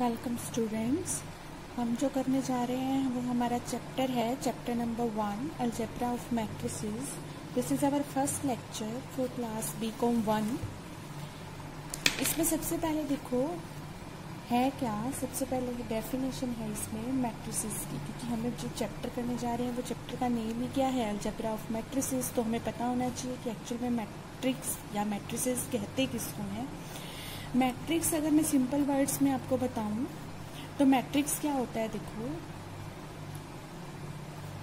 Welcome students. हम जो करने जा रहे हैं वो हमारा चैप्टर है, chapter number 1, algebra of matrices. This is our first lecture for class BCom 1। इसमें सबसे पहले देखो है क्या, सबसे पहले डेफिनेशन है इसमें मैट्रिसेस की, क्योंकि हमें जो चैप्टर करने जा रहे हैं वो चैप्टर का नेम ही क्या है, अलजेब्रा ऑफ मैट्रिसेस। तो हमें पता होना चाहिए कि एक्चुअल में मैट्रिक्स या मैट्रिसेस कहते किसको हैं। मैट्रिक्स अगर मैं सिंपल वर्ड्स में आपको बताऊं तो मैट्रिक्स क्या होता है, देखो,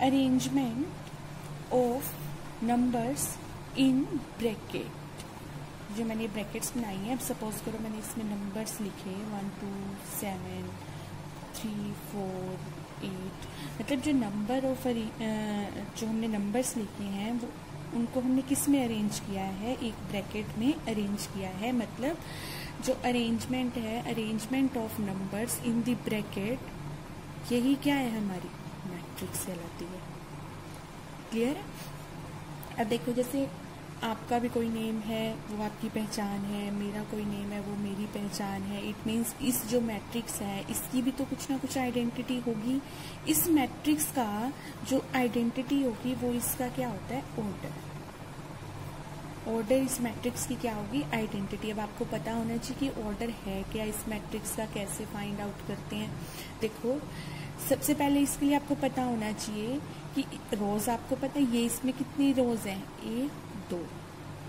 arrangement of numbers in bracket. जो मैंने ब्रैकेट्स बनाई हैं, अब सपोज करो मैंने इसमें नंबर्स लिखे 1 2 7 3 4 8, मतलब जो नंबर ऑफ जो हमने नंबर्स लिखे हैं वो उनको हमने किस में अरेंज किया है, एक ब्रैकेट में अरेंज किया है। मतलब जो अरेंजमेंट है, arrangement of numbers in the bracket, यही क्या है, हमारी मैट्रिक्स कहलाती है। क्लियर है? अब देखो, जैसे आपका भी कोई नेम है वो आपकी पहचान है, मेरा कोई नेम है वो मेरी पहचान है। इट मीन्स इस जो मैट्रिक्स है इसकी भी तो कुछ ना कुछ आइडेंटिटी होगी। इस मैट्रिक्स का जो आइडेंटिटी होगी वो इसका क्या होता है, ऑर्डर। ऑर्डर इस मैट्रिक्स की क्या होगी, आइडेंटिटी। अब आपको पता होना चाहिए कि ऑर्डर है क्या इस मैट्रिक्स का, कैसे फाइंड आउट करते हैं। देखो, सबसे पहले इसके लिए आपको पता होना चाहिए कि रोज आपको पता है ये इसमें कितनी रोज हैं, 1 2।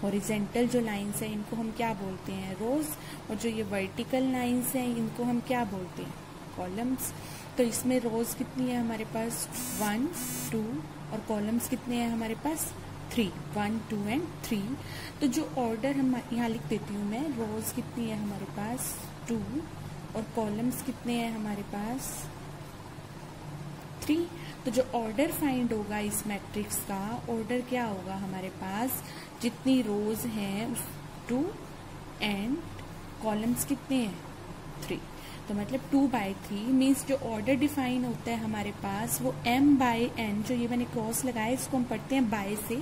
हॉरिजेंटल जो लाइंस हैं इनको हम क्या बोलते हैं, रोज। और जो ये वर्टिकल लाइंस हैं इनको हम क्या बोलते हैं, कॉलम्स। तो इसमें रोज कितनी है हमारे पास, 1 2, और कॉलम्स कितने हैं हमारे पास, 3, 1 2 एंड 3। तो जो ऑर्डर हम यहाँ लिख देती हूँ मैं, रोज कितनी है हमारे पास 2, और कॉलम्स कितने हैं हमारे पास 3। तो जो ऑर्डर फाइंड होगा इस मैट्रिक्स का, ऑर्डर क्या होगा हमारे पास, जितनी रोज हैं 2 एंड कॉलम्स कितने हैं 3। तो मतलब 2/3 मीन्स जो ऑर्डर डिफाइन होता है हमारे पास वो m/n, जो ये मैंने क्रॉस लगाया इसको हम पढ़ते हैं बाय से,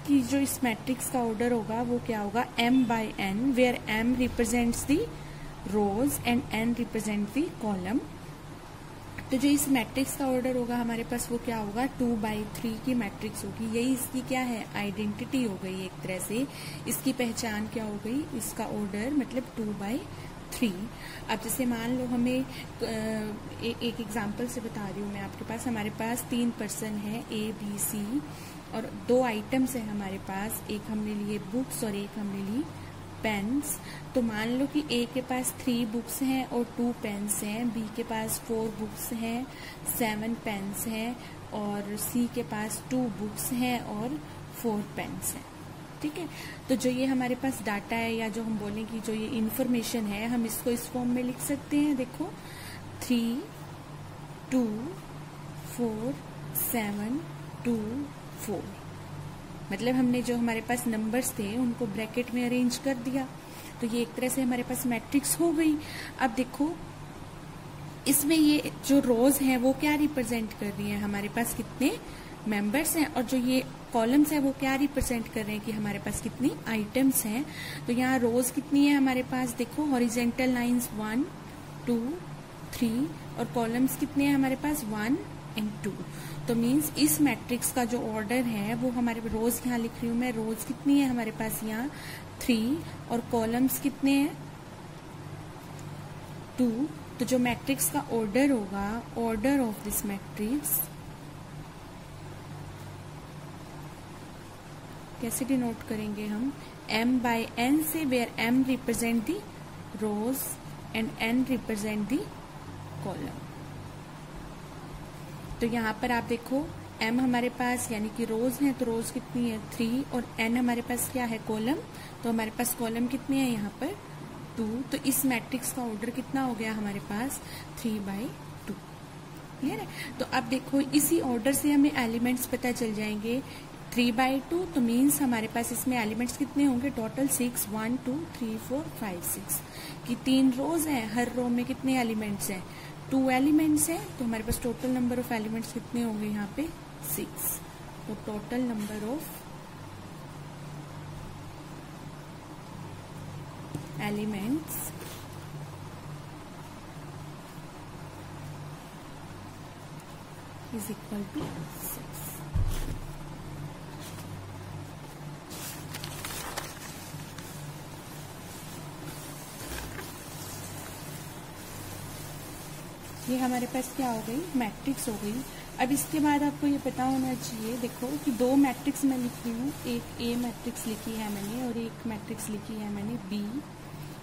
कि जो इस मैट्रिक्स का ऑर्डर होगा वो क्या होगा, m/n, where m represents the rows and n represent the column. तो जो इस मैट्रिक्स का ऑर्डर होगा हमारे पास वो क्या होगा, 2/3 की मैट्रिक्स होगी। यही इसकी क्या है, आइडेंटिटी हो गई एक तरह से। इसकी पहचान क्या हो गई, इसका ऑर्डर मतलब 2/3। अब जैसे मान लो हमें एक एग्जांपल से बता रही हूँ मैं आपके पास, हमारे पास 3 पर्सन है A B C, और 2 आइटम्स है हमारे पास, एक हमने लिए बुक्स और एक हमने ली पेन्स। तो मान लो कि A के पास 3 बुक्स हैं और 2 पेन्स हैं, B के पास 4 बुक्स हैं 7 पेन्स हैं, और C के पास 2 बुक्स हैं और 4 पेन्स हैं। ठीक है, तो जो ये हमारे पास डाटा है, या जो हम बोलें कि जो ये इंफॉर्मेशन है, हम इसको इस फॉर्म में लिख सकते हैं। देखो, 3 2 4 7 2 4, मतलब हमने जो हमारे पास नंबर्स थे उनको ब्रैकेट में अरेंज कर दिया। तो ये एक तरह से हमारे पास मैट्रिक्स हो गई। अब देखो, इसमें ये जो रोज हैं वो क्या रिप्रेजेंट कर रही हैं, हमारे पास कितने मेंबर्स हैं, और जो ये कॉलम्स हैं वो क्या रिप्रेजेंट कर रहे हैं कि हमारे पास कितनी आइटम्स हैं। तो यहाँ रोज कितनी है हमारे पास, देखो, हॉरिजेंटल लाइंस 1 2 3, और कॉलम्स कितने हैं हमारे पास 1 एंड 2। तो मीन्स इस मैट्रिक्स का जो ऑर्डर है वो हमारे रोज, यहाँ लिख रही हूँ मैं, रोज कितनी है हमारे पास यहाँ 3, और कॉलम्स कितने हैं 2। तो जो मैट्रिक्स का ऑर्डर होगा, ऑर्डर ऑफ दिस मैट्रिक्स कैसे डिनोट करेंगे हम, m/n से, where m represent the rows and n represent the column. तो यहाँ पर आप देखो, m हमारे पास यानी कि रोज है, तो रोज कितनी है 3, और n हमारे पास क्या है, कॉलम। तो हमारे पास कॉलम कितने हैं यहाँ पर 2। तो इस मैट्रिक्स का ऑर्डर कितना हो गया हमारे पास, 3/2। क्लियर है? तो अब देखो, इसी ऑर्डर से हमें एलिमेंट्स पता चल जाएंगे। 3/2 तो मीन्स हमारे पास इसमें एलिमेंट्स कितने होंगे, टोटल 6, 1 2 3 4 5 6 की 3 रोज हैं। हर रो में कितने एलिमेंट्स हैं, 2 एलिमेंट्स हैं। तो हमारे पास टोटल नंबर ऑफ एलिमेंट्स कितने होंगे यहाँ पे, 6। तो total number of elements is equal to 6। ये हमारे पास क्या हो गई, मैट्रिक्स हो गई। अब इसके बाद आपको ये पता होना चाहिए, देखो कि दो मैट्रिक्स मैं लिख रही हूँ, एक ए मैट्रिक्स लिखी है मैंने और एक मैट्रिक्स लिखी है मैंने बी,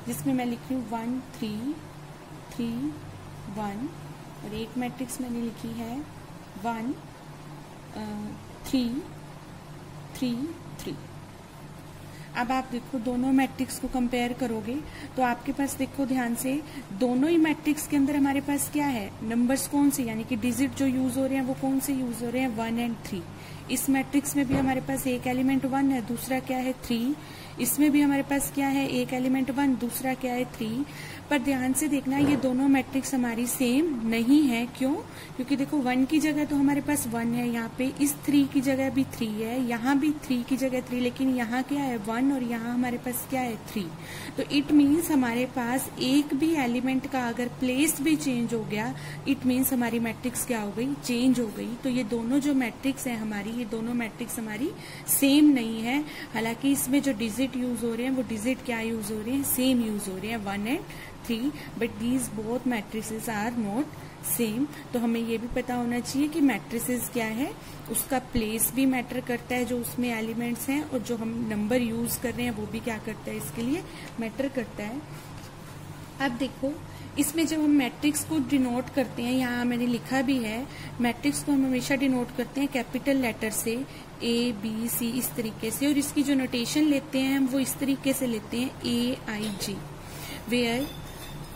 जिसमें मैं लिख रही हूँ 1 3 3 1, और एक मैट्रिक्स मैंने लिखी है 1 3 3 3। अब आप देखो दोनों मैट्रिक्स को कंपेयर करोगे तो आपके पास देखो ध्यान से, दोनों ही मैट्रिक्स के अंदर हमारे पास क्या है, नंबर्स कौन से, यानी कि डिजिट जो यूज हो रहे हैं वो कौन से यूज हो रहे हैं, 1 और 3। इस मैट्रिक्स में भी हमारे पास एक एलिमेंट 1 है, दूसरा क्या है 3। इसमें भी हमारे पास क्या है, एक एलिमेंट 1, दूसरा क्या है 3। पर ध्यान से देखना, ये दोनों मैट्रिक्स हमारी सेम नहीं है। क्यों? क्योंकि देखो 1 की जगह तो हमारे पास 1 है, यहाँ पे इस 3 की जगह भी 3 है, यहाँ भी 3 की जगह 3, लेकिन यहाँ क्या है 1 और यहाँ हमारे पास क्या है 3। तो इट मीन्स हमारे पास एक भी एलिमेंट का अगर प्लेस भी चेंज हो गया, इट मीन्स हमारी मैट्रिक्स क्या हो गई, चेंज हो गई। तो ये दोनों जो मैट्रिक्स है हमारी, ये दोनों मैट्रिक्स हमारी सेम नहीं है। हालांकि इसमें जो डिजिट यूज हो रहे हैं वो डिजिट क्या यूज हो रहे हैं, सेम यूज हो रहे हैं, 1 और 3, but these both matrices are not same. तो हमें ये भी पता होना चाहिए कि मैट्रिसेस क्या है, उसका प्लेस भी मैटर करता है जो उसमें एलिमेंट्स हैं, और जो हम नंबर यूज कर रहे हैं वो भी क्या करता है, इसके लिए मैटर करता है। अब देखो इसमें जब हम मैट्रिक्स को डिनोट करते हैं, यहाँ मैंने लिखा भी है, मैट्रिक्स को हम हमेशा डिनोट करते हैं कैपिटल लेटर से, A B C इस तरीके से, और इसकी जो नोटेशन लेते हैं हम वो इस तरीके से लेते हैं AIG, where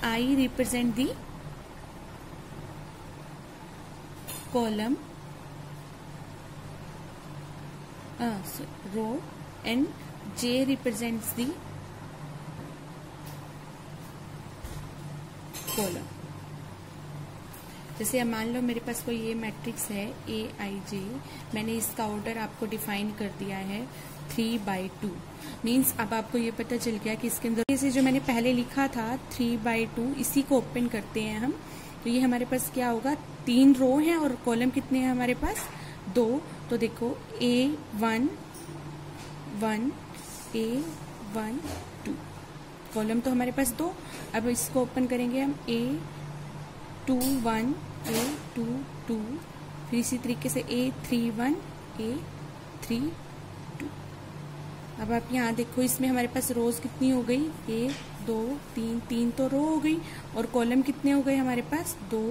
I represent the column row and J represents the column। जैसे अब मान लो मेरे पास कोई ये मैट्रिक्स है AIJ, मैंने इसका ऑर्डर आपको डिफाइन कर दिया है 3/2। मीन्स अब आपको ये पता चल गया कि इसके अंदर से जो मैंने पहले लिखा था 3/2, इसी को ओपन करते हैं हम, तो ये हमारे पास क्या होगा, 3 रो हैं और कॉलम कितने हैं हमारे पास, 2। तो देखो A1 1 A1 2, कॉलम तो हमारे पास 2। अब इसको ओपन करेंगे हम A2 1 A2 2, फिर इसी तरीके से A3 1 A3 2। अब आप यहाँ देखो इसमें हमारे पास रोज कितनी हो गई, 1 2 3 3 तो रो हो गई, और कॉलम कितने हो गए हमारे पास 2।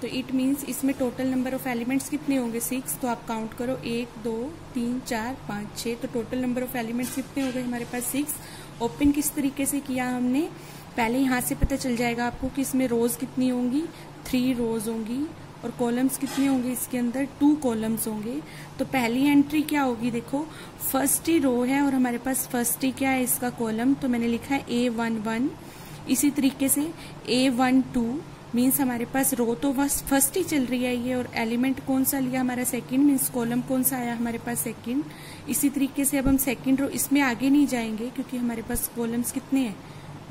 तो इट मीन्स इसमें टोटल नंबर ऑफ एलिमेंट्स कितने होंगे, 6। तो आप काउंट करो 1 2 3 4 5 6, तो टोटल नंबर ऑफ एलिमेंट्स कितने हो गए हमारे पास 6। ओपन किस तरीके से किया हमने, पहले यहाँ से पता चल जाएगा आपको कि इसमें रोज कितनी होंगी, 3 रोज होंगी, और कॉलम्स कितने होंगे इसके अंदर, 2 कॉलम्स होंगे। तो पहली एंट्री क्या होगी, देखो फर्स्ट ही रो है और हमारे पास फर्स्ट ही क्या है इसका कॉलम, तो मैंने लिखा है A11। इसी तरीके से A12 मीन्स हमारे पास रो तो फर्स्ट ही चल रही है ये, और एलिमेंट कौन सा लिया हमारा सेकंड, मीन्स कॉलम कौन सा आया हमारे पास सेकंड। इसी तरीके से अब हम सेकंड रो, इसमें आगे नहीं जाएंगे क्योंकि हमारे पास कॉलम्स कितने हैं,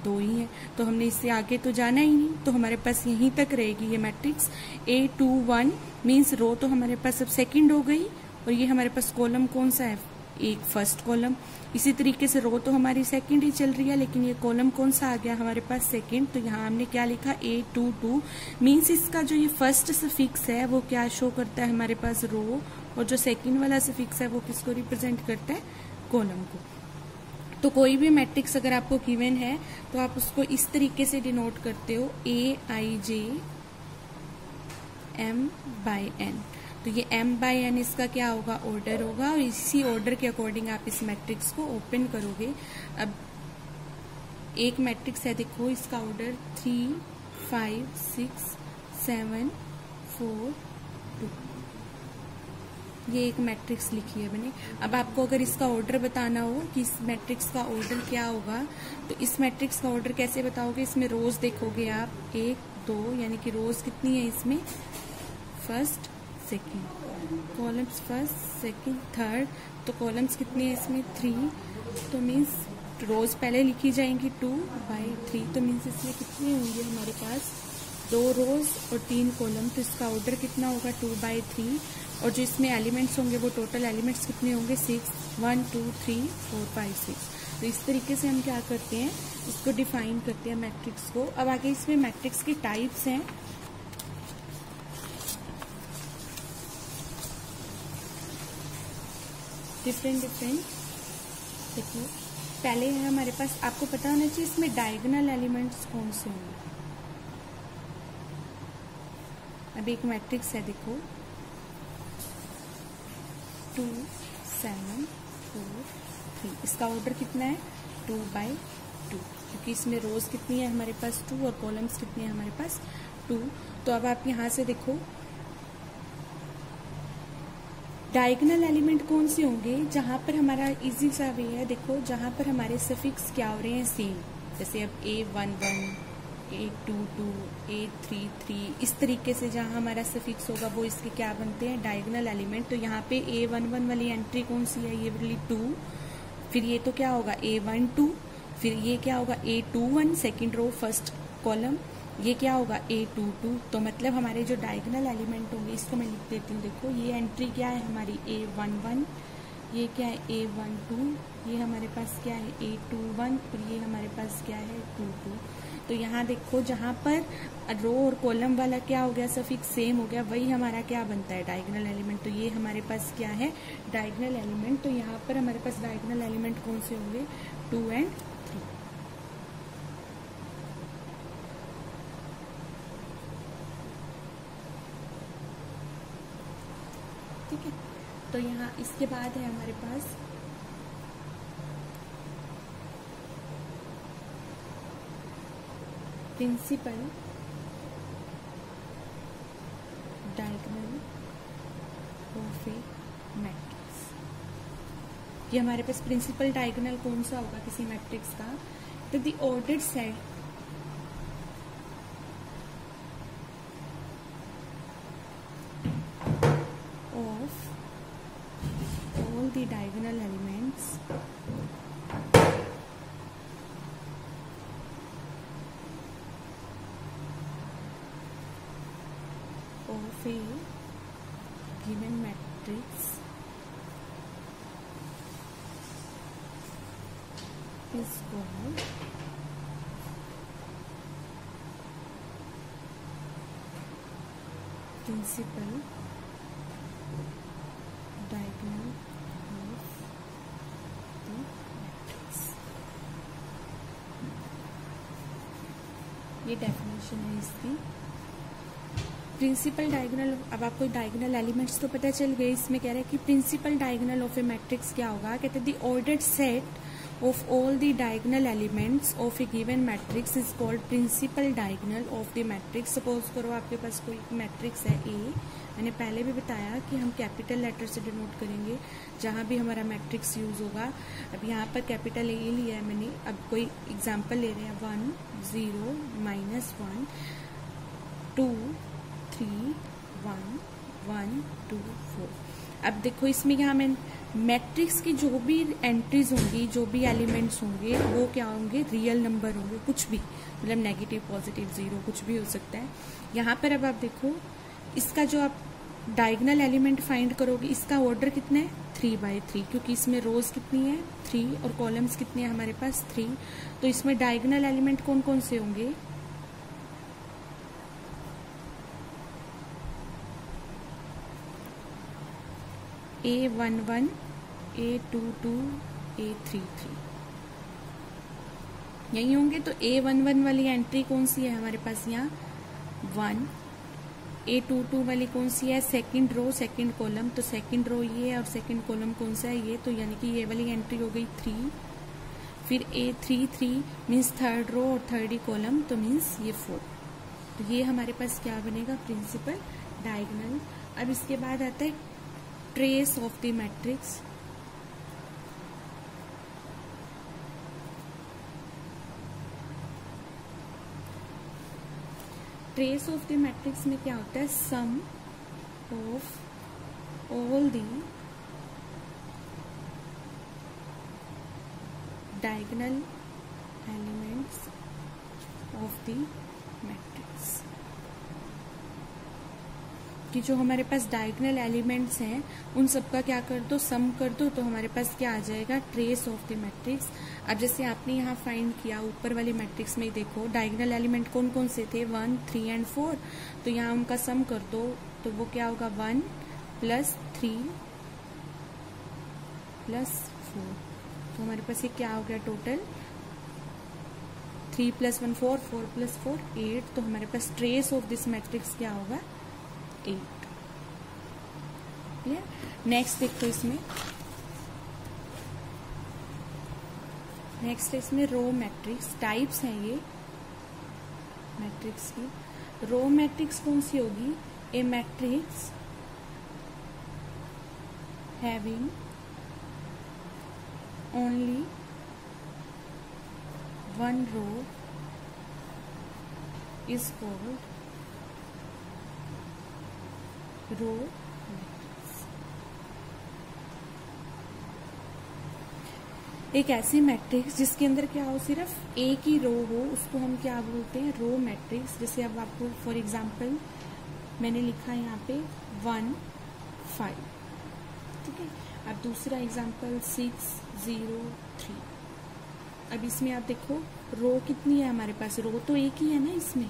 2 ही है, तो हमने इससे आगे तो जाना ही नहीं, तो हमारे पास यहीं तक रहेगी ये मैट्रिक्स। A21 मीन्स रो तो हमारे पास अब सेकंड हो गई, और ये हमारे पास कॉलम कौन सा है, एक फर्स्ट कॉलम। इसी तरीके से रो तो हमारी सेकंड ही चल रही है, लेकिन ये कॉलम कौन सा आ गया हमारे पास सेकंड, तो यहाँ हमने क्या लिखा A22 मीन्स इसका जो ये फर्स्ट सफिक्स है वो क्या शो करता है हमारे पास रो, और जो सेकंड वाला सफिक्स है वो किसको रिप्रेजेंट करता है, कॉलम को। तो कोई भी मैट्रिक्स अगर आपको गिवन है तो आप उसको इस तरीके से डिनोट करते हो AIJ M/n। तो ये M/n इसका क्या होगा, ऑर्डर होगा, और इसी ऑर्डर के अकॉर्डिंग आप इस मैट्रिक्स को ओपन करोगे। अब एक मैट्रिक्स है, देखो इसका ऑर्डर 3 5 6 7 4 2, ये एक मैट्रिक्स लिखी है मैंने। अब आपको अगर इसका ऑर्डर बताना हो कि इस मैट्रिक्स का ऑर्डर क्या होगा, तो इस मैट्रिक्स का ऑर्डर कैसे बताओगे, इसमें रोज देखोगे आप 1 2, यानी कि रोज कितनी है इसमें, first second, columns first second third, तो कॉलम्स कितनी है इसमें 3, तो मीन्स रोज पहले लिखी जाएंगी 2/3, तो मीन्स इसमें कितनी होंगी हमारे पास 2 रोज और 3 कॉलम, तो इसका ऑर्डर कितना होगा 2/3। और जो इसमें एलिमेंट्स होंगे वो टोटल एलिमेंट्स कितने होंगे 6, 1 2 3 4 5 6। तो इस तरीके से हम क्या करते हैं, इसको डिफाइन करते हैं मैट्रिक्स को। अब आगे इसमें मैट्रिक्स की टाइप्स हैं। डिफरेंट देखिए, पहले है हमारे पास, आपको पता होना चाहिए इसमें डायगोनल एलिमेंट्स कौन से होंगे। अब एक मैट्रिक्स है, देखो 2 7 4 3, इसका ऑर्डर कितना है 2/2, क्योंकि इसमें रोज कितनी है हमारे पास 2 और कॉलम्स कितनी है हमारे पास 2। तो अब आप यहां से देखो डायगोनल एलिमेंट कौन से होंगे, जहां पर हमारा इजी सा वे है, देखो जहां पर हमारे सफिक्स क्या हो रहे हैं सेम, जैसे अब A11 A22 A33, इस तरीके से जहां हमारा सफिक्स होगा वो इसके क्या बनते हैं डायगोनल एलिमेंट। तो यहाँ पे A11 वाली एंट्री कौन सी है, ये वाली 2, फिर ये तो क्या होगा A12, फिर ये क्या होगा A21 second row first column, ये क्या होगा A22। तो मतलब हमारे जो डायगोनल एलिमेंट होंगे, इसको मैं लिख देती हूँ, देखो ये एंट्री क्या है हमारी A11, ये क्या है A12, ये हमारे पास क्या है A21 और ये हमारे पास क्या है 22। तो यहाँ देखो जहाँ पर रो और कॉलम वाला क्या हो गया सफिक्स सेम हो गया, वही हमारा क्या बनता है डायगोनल एलिमेंट। तो ये हमारे पास क्या है डायगोनल एलिमेंट। तो यहाँ पर हमारे पास डायगोनल एलिमेंट कौन से होंगे 2 और 3। ठीक है, तो यहाँ इसके बाद है हमारे पास principal diagonal of a matrix. ये हमारे पास प्रिंसिपल डायगोनल कौन सा होगा किसी मैट्रिक्स का, तो the ordered set the diagonal elements of a given matrix is called principal diagonal ये डेफिनेशन है इसकी। प्रिंसिपल डायगोनल, अब आपको डायगोनल एलिमेंट्स तो पता चल गए, इसमें कह रहा है कि principal diagonal of a matrix क्या होगा, कहते हैं the ordered set of all the diagonal elements of a given matrix is called principal diagonal of the matrix. Suppose करो आपके पास कोई मैट्रिक्स है ए, मैंने पहले भी बताया कि हम कैपिटल लेटर से डिनोट करेंगे जहां भी हमारा मैट्रिक्स यूज होगा। अब यहाँ पर कैपिटल ए लिया है मैंने, अब कोई एग्जांपल ले रहे हैं 1 0 -1 2 3 1 1 2 4। अब देखो इसमें यहाँ मैं मैट्रिक्स की जो भी एंट्रीज होंगी, जो भी एलिमेंट्स होंगे वो क्या होंगे रियल नंबर होंगे, कुछ भी, मतलब नेगेटिव पॉजिटिव जीरो कुछ भी हो सकता है। यहाँ पर अब आप देखो इसका जो आप डायगोनल एलिमेंट फाइंड करोगे, इसका ऑर्डर कितना है 3/3, क्योंकि इसमें रोज कितनी है 3 और कॉलम्स कितने हैं हमारे पास 3। तो इसमें डायगोनल एलिमेंट कौन कौन से होंगे, A11 A22 A33 यही होंगे। तो A11 वाली एंट्री कौन सी है हमारे पास यहाँ 1, A22 वाली कौन सी है सेकंड रो सेकंड कॉलम, तो सेकंड रो ये है और सेकंड कॉलम कौन सा है ये, तो यानी कि ये वाली एंट्री हो गई 3। फिर A33 मीन्स थर्ड रो और थर्ड ही कॉलम, तो मीन्स ये 4। तो ये हमारे पास क्या बनेगा प्रिंसिपल डायगोनल। अब इसके बाद आता है trace of the matrix. Trace of the matrix में क्या होता है sum of all the diagonal elements of the matrix. कि जो हमारे पास डायगोनल एलिमेंट्स हैं उन सबका क्या कर दो, सम कर दो, तो हमारे पास क्या आ जाएगा, ट्रेस ऑफ द मैट्रिक्स। अब जैसे आपने यहाँ फाइंड किया ऊपर वाली मैट्रिक्स में, देखो डायगोनल एलिमेंट कौन कौन से थे, 1, 3 एंड 4, तो यहाँ उनका सम कर दो तो वो क्या होगा, 1 + 3 + 4, तो हमारे पास ये क्या हो गया टोटल, 3 + 1 4, 4 + 4 8, तो हमारे पास ट्रेस ऑफ दिस मैट्रिक्स क्या होगा, 8। क्लियर। नेक्स्ट देखो इसमें, नेक्स्ट इसमें रो मैट्रिक्स, टाइप्स हैं ये मैट्रिक्स की। रो मैट्रिक्स कौन सी होगी, a matrix having only one row is called row matrix। एक ऐसी मैट्रिक्स जिसके अंदर क्या हो, सिर्फ एक ही रो हो, उसको हम क्या बोलते हैं, रो मैट्रिक्स। जैसे अब आपको फॉर एग्जांपल मैंने लिखा है यहाँ पे 1 5, ठीक है। अब दूसरा एग्जांपल 6 0 3। अब इसमें आप देखो रो कितनी है हमारे पास, रो तो एक ही है ना, इसमें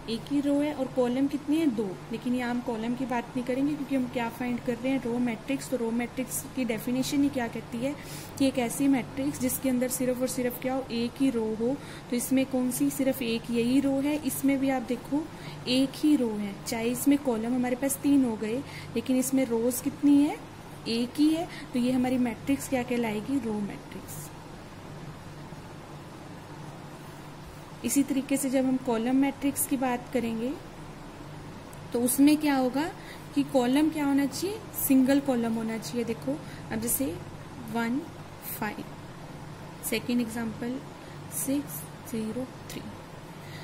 एक ही रो है, और कॉलम कितने हैं, 2। लेकिन यहाँ हम कॉलम की बात नहीं करेंगे क्योंकि हम क्या फाइंड कर रहे हैं, रो मैट्रिक्स। तो रो मैट्रिक्स की डेफिनेशन ही क्या कहती है कि एक ऐसी मैट्रिक्स जिसके अंदर सिर्फ और सिर्फ क्या हो, एक ही रो हो। तो इसमें कौन सी, सिर्फ एक यही रो है। इसमें भी आप देखो एक ही रो है, चाहे इसमें कॉलम हमारे पास 3 हो गए लेकिन इसमें रोज कितनी है, एक ही है। तो ये हमारी मैट्रिक्स क्या कहलाएगी, रो मैट्रिक्स। इसी तरीके से जब हम कॉलम मैट्रिक्स की बात करेंगे तो उसमें क्या होगा कि कॉलम क्या होना चाहिए, सिंगल कॉलम होना चाहिए। देखो अब जैसे 1 5, सेकेंड एग्जांपल 6 0 3,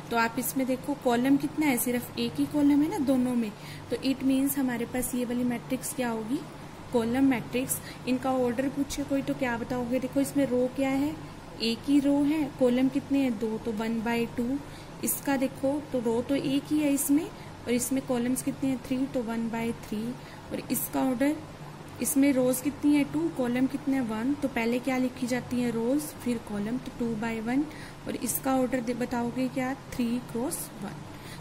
तो आप इसमें देखो कॉलम कितना है, सिर्फ एक ही कॉलम है ना दोनों में। तो इट मीन्स हमारे पास ये वाली मैट्रिक्स क्या होगी, कॉलम मैट्रिक्स। इनका ऑर्डर पूछे कोई तो क्या बताओगे, देखो इसमें रो क्या है, एक ही रो है, कॉलम कितने हैं, 2, तो 1/2। इसका देखो तो रो तो एक ही है इसमें, और इसमें कॉलम्स कितने हैं, 3, तो 1/3। और इसका ऑर्डर, इसमें रोज कितनी है, 2, कॉलम कितने हैं, 1, तो पहले क्या लिखी जाती है, रोज फिर कॉलम, तो 2/1। और इसका ऑर्डर बताओगे क्या, 3 × 1।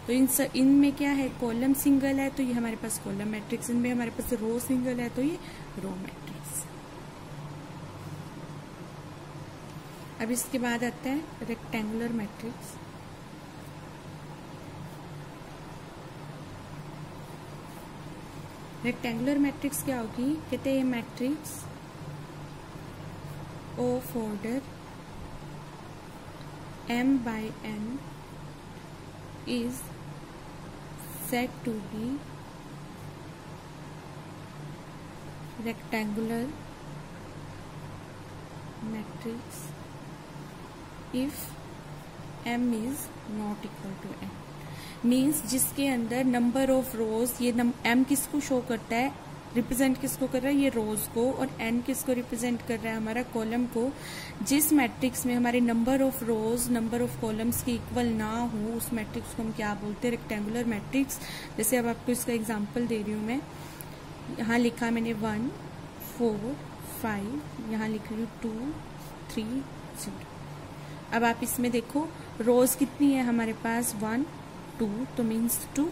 तो इनमें क्या है, कॉलम सिंगल है तो ये हमारे पास कॉलम मैट्रिक्स, इनमें हमारे पास रो सिंगल है तो ये रो मैट्रिक्स। अब इसके बाद आता है रेक्टेंगुलर मैट्रिक्स। रेक्टेंगुलर मैट्रिक्स क्या होगी, कहते हैं matrix of order m/n is said to be rectangular matrix if m is not equal to n। Means जिसके अंदर नंबर ऑफ रोज, ये m किसको शो करता है, रिप्रेजेंट किसको कर रहा है, ये रोज को, और n किसको रिप्रेजेंट कर रहा है, हमारा कॉलम को। जिस मैट्रिक्स में हमारे number of rose number of columns के इक्वल ना हो उस मैट्रिक्स को हम क्या बोलते हैं, रेक्टेंगुलर मैट्रिक्स। जैसे अब आपको इसका एग्जांपल दे रही हूँ मैं, यहाँ लिखा मैंने 1 4 5, यहाँ लिख रही हूँ 2 3 0। अब आप इसमें देखो रोज कितनी है हमारे पास, 1 2, तो मीन्स 2,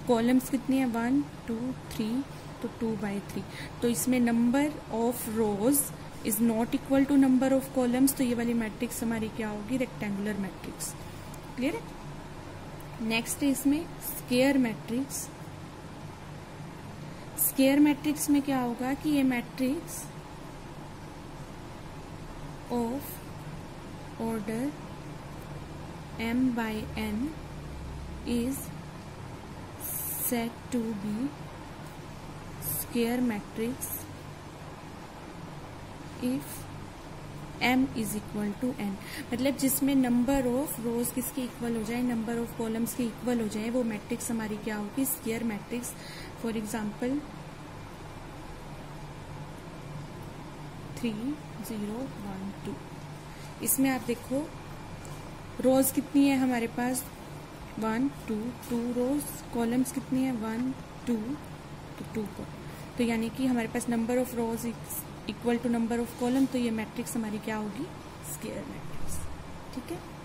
कॉलम्स कितनी है, 1 2 3, तो 2/3। तो इसमें number of rows is not equal to number of columns, तो ये वाली मैट्रिक्स हमारी क्या होगी, रेक्टेंगुलर मैट्रिक्स। क्लियर है। नेक्स्ट है इसमें स्क्वायर मैट्रिक्स। स्क्वायर मैट्रिक्स में क्या होगा कि ये matrix of order m/n is said to be square matrix if m is equal to n। मतलब जिसमें नंबर ऑफ रोज किसके इक्वल हो जाए, नंबर ऑफ कॉलम्स के इक्वल हो जाए, वो मैट्रिक्स हमारी क्या होगी, स्क्वायर मैट्रिक्स। फॉर एग्जांपल 3 0 1 2, इसमें आप देखो रोज कितनी है हमारे पास, 1 2 2 रोज, कॉलम्स कितनी है 1 2, तो 2 को, तो यानी कि हमारे पास number of rows equal to number of column, तो ये मैट्रिक्स हमारी क्या होगी, स्क्वायर मैट्रिक्स। ठीक है।